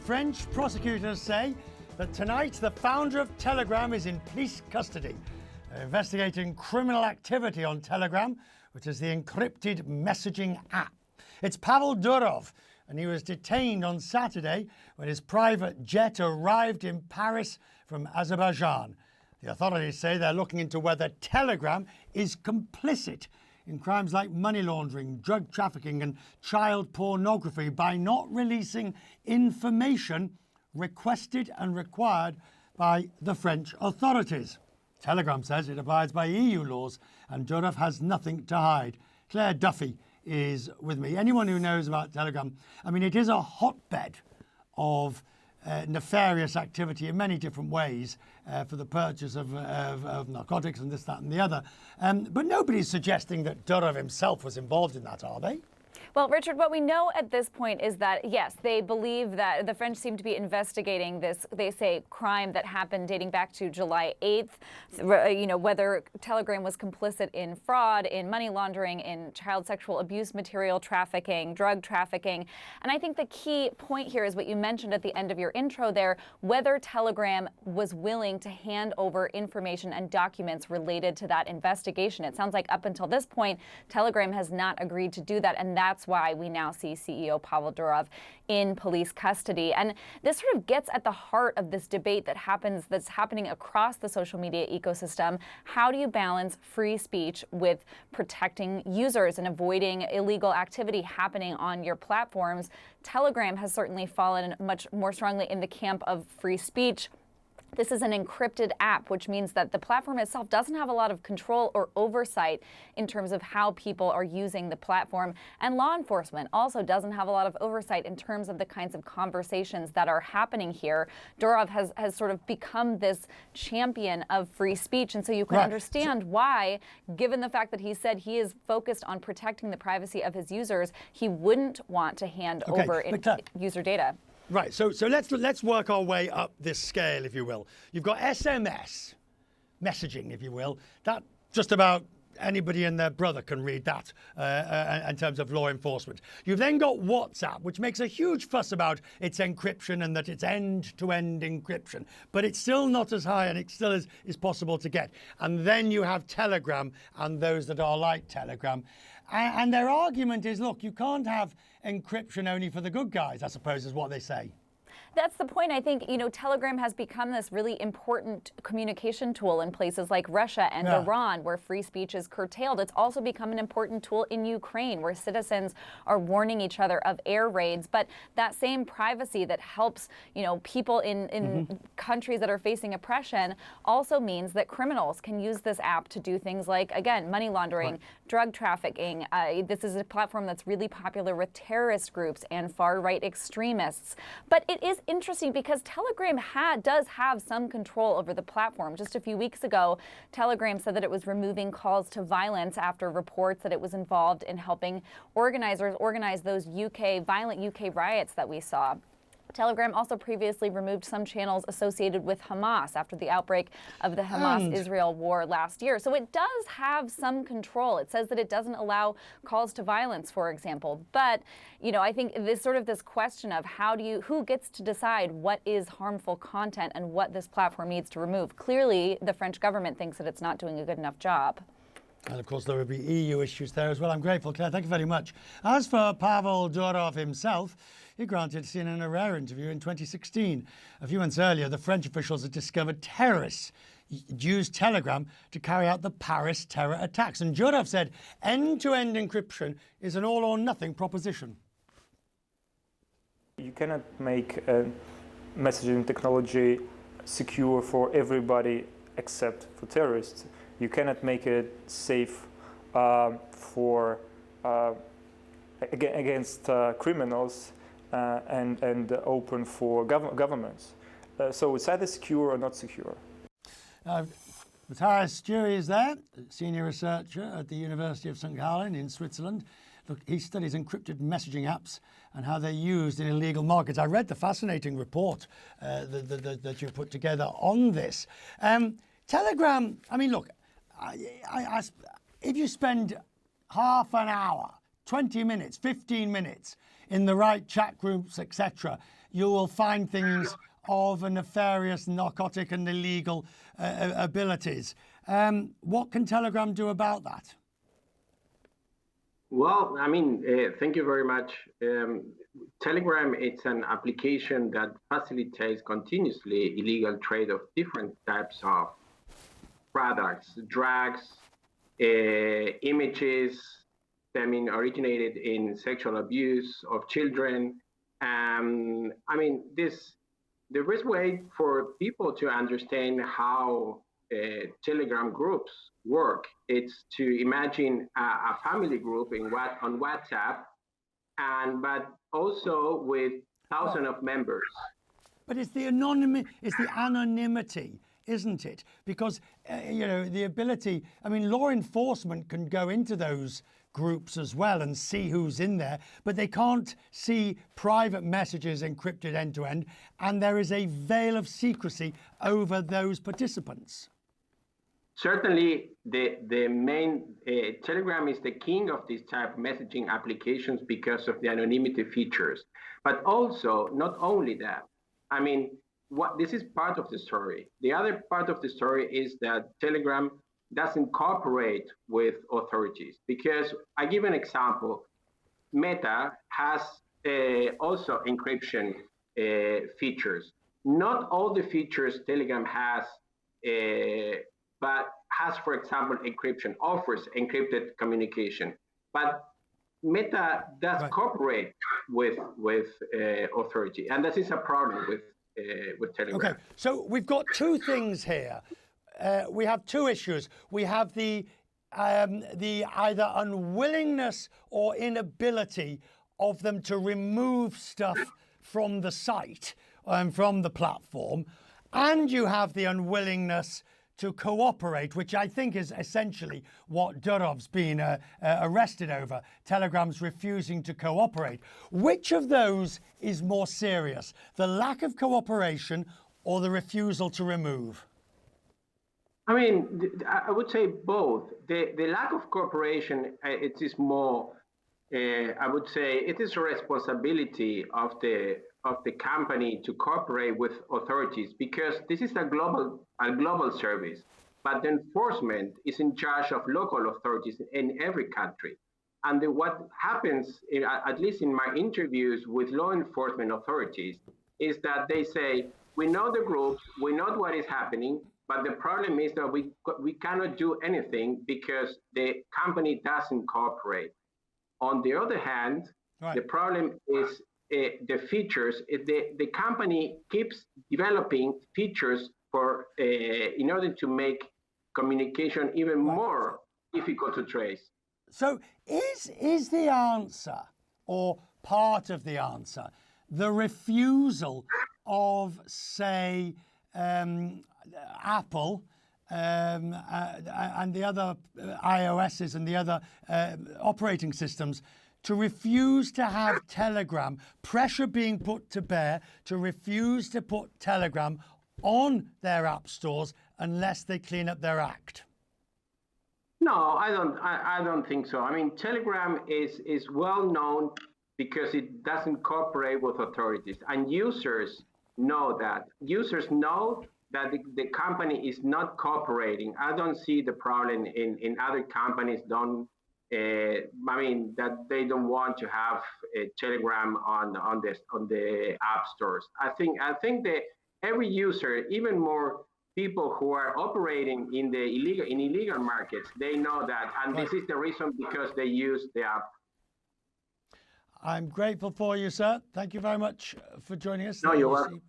French prosecutors say that tonight the founder of Telegram is in police custody. They're investigating criminal activity on Telegram, which is the encrypted messaging app. It's Pavel Durov, and he was detained on Saturday when his private jet arrived in Paris from Azerbaijan. The authorities say they're looking into whether Telegram is complicit in crimes like money laundering, drug trafficking and child pornography by not releasing information requested and required by the French authorities. Telegram says it abides by EU laws and Durov has nothing to hide. Claire Duffy is with me. Anyone who knows about Telegram, I mean, it is a hotbed of nefarious activity in many different ways for the purchase of narcotics and this, that and the other. But nobody's suggesting that Durov himself was involved in that, are they? Well, Richard, what we know at this point is that, yes, they believe that the French seem to be investigating this, they say, crime that happened dating back to July 8th, whether Telegram was complicit in fraud, in money laundering, in child sexual abuse material trafficking, drug trafficking. And I think the key point here is what you mentioned at the end of your intro there, whether Telegram was willing to hand over information and documents related to that investigation. It sounds like up until this point, Telegram has not agreed to do that, and that's why we now see CEO Pavel Durov in police custody. And this sort of gets at the heart of this debate that's happening across the social media ecosystem. How do you balance free speech with protecting users and avoiding illegal activity happening on your platforms? Telegram has certainly fallen much more strongly in the camp of free speech. This is an encrypted app, which means that the platform itself doesn't have a lot of control or oversight in terms of how people are using the platform. And law enforcement also doesn't have a lot of oversight in terms of the kinds of conversations that are happening here. Durov has sort of become this champion of free speech. And so you can understand why, given the fact that he said he is focused on protecting the privacy of his users, he wouldn't want to hand over user data. Right, so let's work our way up this scale, if you will. You've got SMS messaging, if you will. That just about anybody and their brother can read that in terms of law enforcement. You've then got WhatsApp, which makes a huge fuss about its encryption and that it's end-to-end encryption. But it's still not as high and it still is possible to get. And then you have Telegram and those that are like Telegram. And their argument is, look, you can't have encryption only for the good guys, I suppose, is what they say. That's the point. I think, Telegram has become this really important communication tool in places like Russia and Iran, where free speech is curtailed. It's also become an important tool in Ukraine, where citizens are warning each other of air raids. But that same privacy that helps, people in countries that are facing oppression also means that criminals can use this app to do things like, again, money laundering, drug trafficking. This is a platform that's really popular with terrorist groups and far-right extremists. But it is interesting because Telegram does have some control over the platform. Just a few weeks ago, Telegram said that it was removing calls to violence after reports that it was involved in helping organizers organize those violent UK riots that we saw. Telegram also previously removed some channels associated with Hamas after the outbreak of the Hamas-Israel war last year. So it does have some control. It says that it doesn't allow calls to violence, for example. But, I think this question of who gets to decide what is harmful content and what this platform needs to remove. Clearly, the French government thinks that it's not doing a good enough job. And of course, there will be EU issues there as well. I'm grateful, Claire. Thank you very much. As for Pavel Durov himself, he granted CNN a rare interview in 2016. A few months earlier, the French officials had discovered terrorists used Telegram to carry out the Paris terror attacks. And Durov said end-to-end encryption is an all-or-nothing proposition. You cannot make messaging technology secure for everybody except for terrorists. You cannot make it safe against criminals and open for governments. So it's either secure or not secure. Matthias Stury is there, senior researcher at the University of St. Gallen in Switzerland. Look, he studies encrypted messaging apps and how they're used in illegal markets. I read the fascinating report that you put together on this. Telegram, I mean, look, if you spend half an hour, 20 minutes, 15 minutes in the right chat groups, etc., you will find things of a nefarious, narcotic and illegal abilities. What can Telegram do about that? Well, I mean, thank you very much. Telegram, it's an application that facilitates continuously illegal trade of different types of products, drugs, images, originated in sexual abuse of children. I mean, the best way for people to understand how Telegram groups work, it's to imagine a family group on WhatsApp, but also with thousands of members. But it's the anonymity, isn't it? Because the ability. I mean, law enforcement can go into those groups as well and see who's in there, but they can't see private messages encrypted end to end, and there is a veil of secrecy over those participants. Certainly, the main Telegram is the king of this type of messaging applications because of the anonymity features. But also, not only that, I mean, this is part of the story. The other part of the story is that Telegram doesn't cooperate with authorities. Because I give an example. Meta has also encryption features. Not all the features Telegram has, but has, for example, encryption, offers encrypted communication. But Meta does cooperate with authority, and that is a problem with Telegram. Okay, so we've got two things here. We have two issues. We have the either unwillingness or inability of them to remove stuff from the site and from the platform, and you have the unwillingness to cooperate, which I think is essentially what Durov's been arrested over. Telegram's refusing to cooperate. Which of those is more serious, the lack of cooperation or the refusal to remove? I mean, I would say both. The lack of cooperation, it is more, I would say, it is a responsibility of the company to cooperate with authorities, because this is a global service. But the enforcement is in charge of local authorities in every country. And what happens, at least in my interviews with law enforcement authorities, is that they say, we know the groups, we know what is happening, but the problem is that we cannot do anything because the company doesn't cooperate. On the other hand, the problem is the features. The company keeps developing features for in order to make communication even more difficult to trace. So is the answer, or part of the answer, the refusal of, say, Apple and the other iOSs and the other operating systems to refuse to have Telegram, pressure being put to bear to refuse to put Telegram on their app stores unless they clean up their act? No, I don't think so. I mean, Telegram is well known because it doesn't cooperate with authorities, and users know that. Users know that the company is not cooperating. I don't see the problem in other companies that they don't want to have a Telegram on the app stores. I think that every user, even more people who are operating in illegal markets, they know that, and this is the reason because they use the app. I'm grateful for you, sir. Thank you very much for joining us. No, you're welcome.